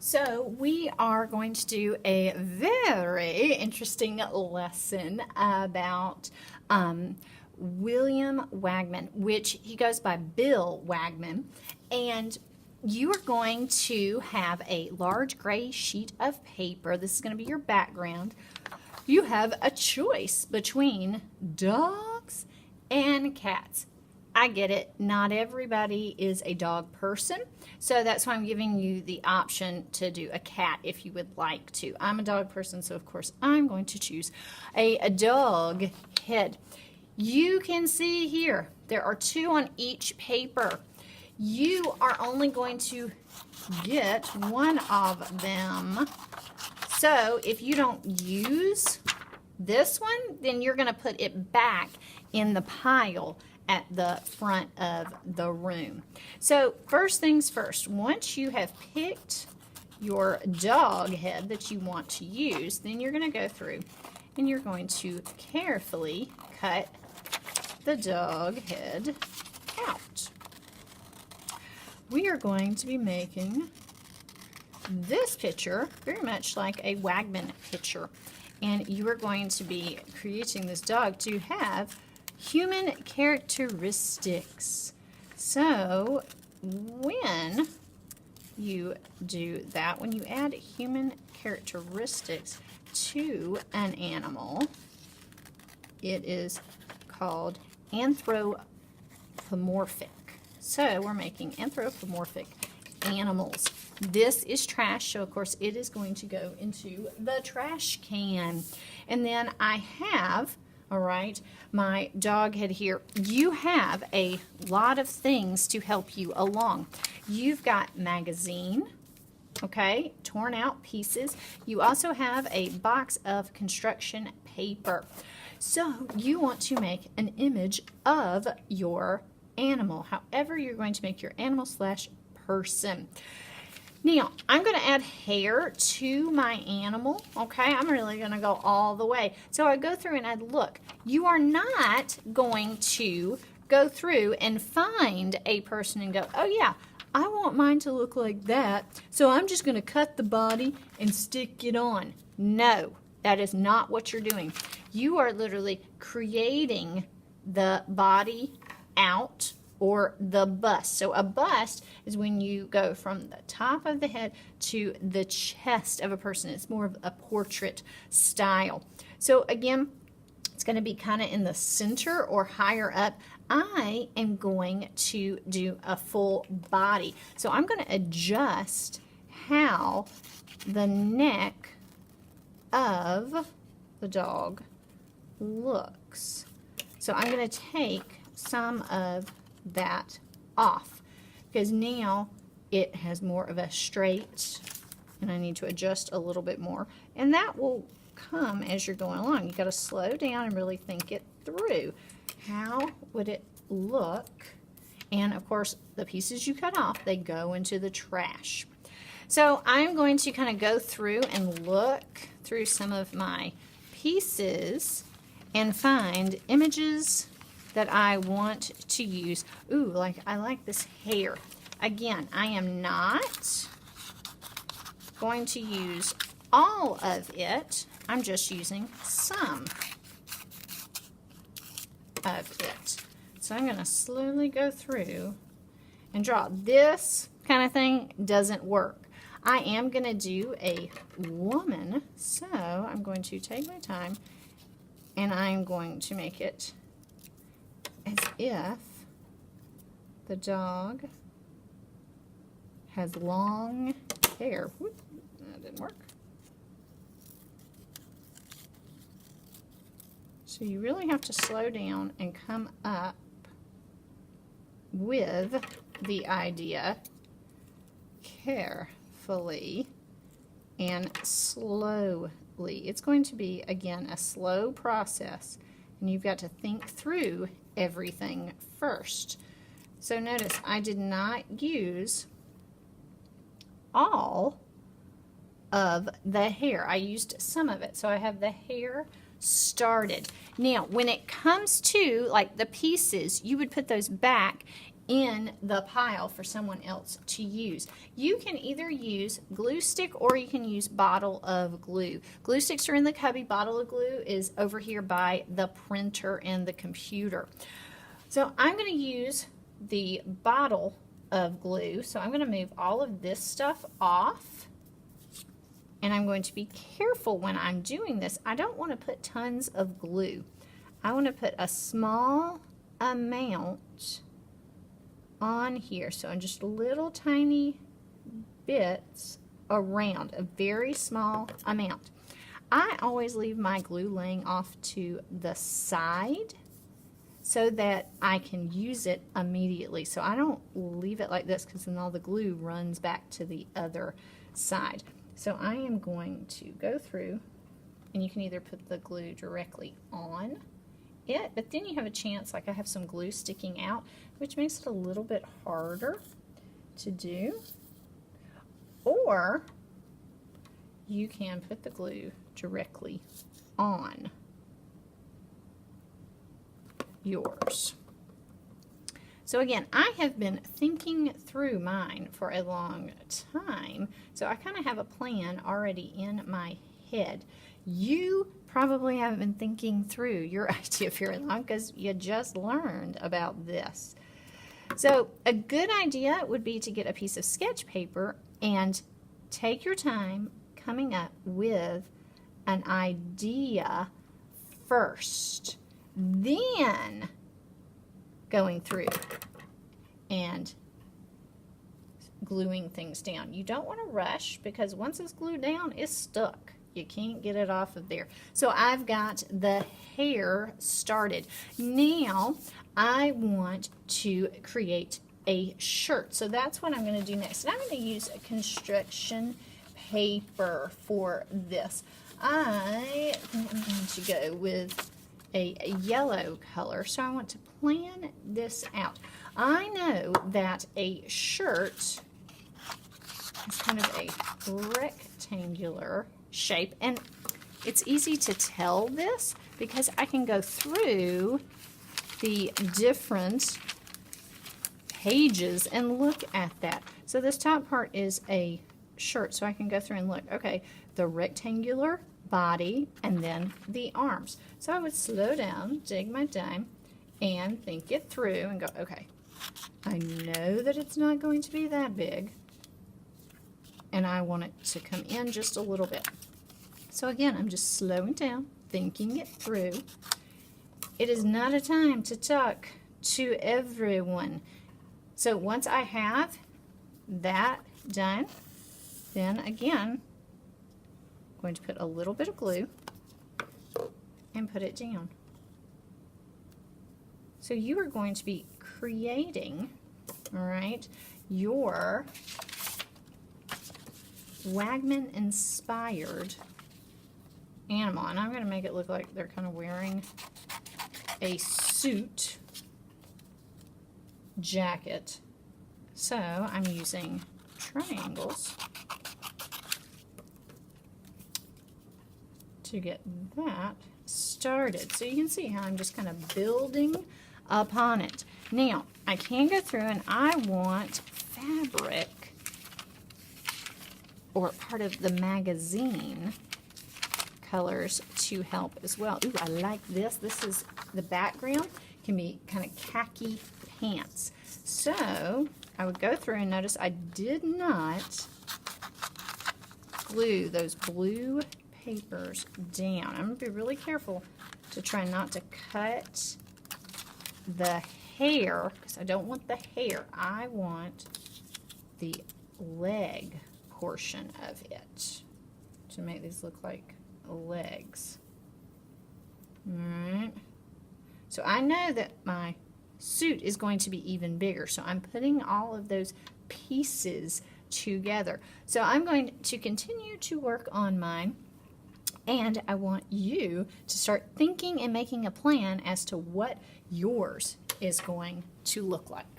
So we are going to do a very interesting lesson about William Wagman, which he goes by Bill Wagman, and you are going to have a large gray sheet of paper. This is going to be your background. You have a choice between dogs and cats. I get it. Not everybody is a dog person, so that's why I'm giving you the option to do a cat if you would like to. I'm a dog person, so of course I'm going to choose a dog head. You can see here, there are two on each paper. You are only going to get one of them. So if you don't use this one, then you're going to put it back in the pile at the front of the room. So first things first, once you have picked your dog head that you want to use, then you're going to go through and you're going to carefully cut the dog head out. We are going to be making this picture very much like a Wagman picture, and you are going to be creating this dog to have human characteristics. So when you do that, when you add human characteristics to an animal, it is called anthropomorphic. So we're making anthropomorphic animals. This is trash, so of course it is going to go into the trash can. And then I have, all right, my dog head here. You have a lot of things to help you along. You've got magazine, okay, torn out pieces. You also have a box of construction paper. So you want to make an image of your animal, however you're going to make your animal slash person. Now, I'm going to add hair to my animal, okay? I'm really going to go all the way. So I go through and I look. You are not going to go through and find a person and go, oh yeah, I want mine to look like that, so I'm just going to cut the body and stick it on. No, that is not what you're doing. You are literally creating the body out, or the bust. So a bust is when you go from the top of the head to the chest of a person. It's more of a portrait style. So again, it's going to be kind of in the center or higher up. I am going to do a full body. So I'm going to adjust how the neck of the dog looks. So I'm going to take some of that off because now it has more of a straight, and I need to adjust a little bit more, and that will come as you're going along. You got to slow down and really think it through. How would it look? And of course the pieces you cut off, they go into the trash. So I'm going to kind of go through and look through some of my pieces and find images that I want to use. Ooh, like I like this hair. Again, I am not going to use all of it. I'm just using some of it. So I'm going to slowly go through and draw. This kind of thing doesn't work. I am going to do a woman, so I'm going to take my time and I'm going to make it as if the dog has long hair. Whoop, that didn't work. So you really have to slow down and come up with the idea carefully and slowly. It's going to be, again, a slow process, and you've got to think through everything first. So notice I did not use all of the hair. I used some of it. So I have the hair started. Now when it comes to like the pieces, you would put those back in the pile for someone else to use. You can either use glue stick or you can use bottle of glue. Glue sticks are in the cubby. Bottle of glue is over here by the printer and the computer. So I'm going to use the bottle of glue. So I'm going to move all of this stuff off. And I'm going to be careful when I'm doing this. I don't want to put tons of glue. I want to put a small amount on here, so in just little tiny bits around, a very small amount. I always leave my glue laying off to the side so that I can use it immediately. So I don't leave it like this because then all the glue runs back to the other side. So I am going to go through, and you can either put the glue directly on it, but then you have a chance, like I have some glue sticking out, which makes it a little bit harder to do. Or you can put the glue directly on yours. So again, I have been thinking through mine for a long time, so I kind of have a plan already in my head. You probably haven't been thinking through your idea very long because you just learned about this. So a good idea would be to get a piece of sketch paper and take your time coming up with an idea first, then going through and gluing things down. You don't want to rush because once it's glued down, it's stuck. You can't get it off of there. So I've got the hair started. Now I want to create a shirt. So that's what I'm going to do next. And I'm going to use a construction paper for this. I think I'm going to go with a yellow color. So I want to plan this out. I know that a shirt is kind of a rectangular shape, and it's easy to tell this because I can go through the different pages and look at that. So this top part is a shirt, so I can go through and look, okay, the rectangular body and then the arms. So I would slow down, take my time, and think it through and go, okay, I know that it's not going to be that big, and I want it to come in just a little bit. So again, I'm just slowing down, thinking it through. It is not a time to talk to everyone. So once I have that done, then again, I'm going to put a little bit of glue and put it down. So you are going to be creating, all right, your Wagman inspired animal, and I'm going to make it look like they're kind of wearing a suit jacket. So I'm using triangles to get that started. So you can see how I'm just kind of building upon it. Now I can go through and I want fabric or part of the magazine colors to help as well. Ooh, I like this. This is the background, can be kind of khaki pants. So I would go through and notice I did not glue those blue papers down. I'm going to be really careful to try not to cut the hair because I don't want the hair. I want the leg portion of it to make these look like legs. Alright. So I know that my suit is going to be even bigger, so I'm putting all of those pieces together. So I'm going to continue to work on mine, and I want you to start thinking and making a plan as to what yours is going to look like.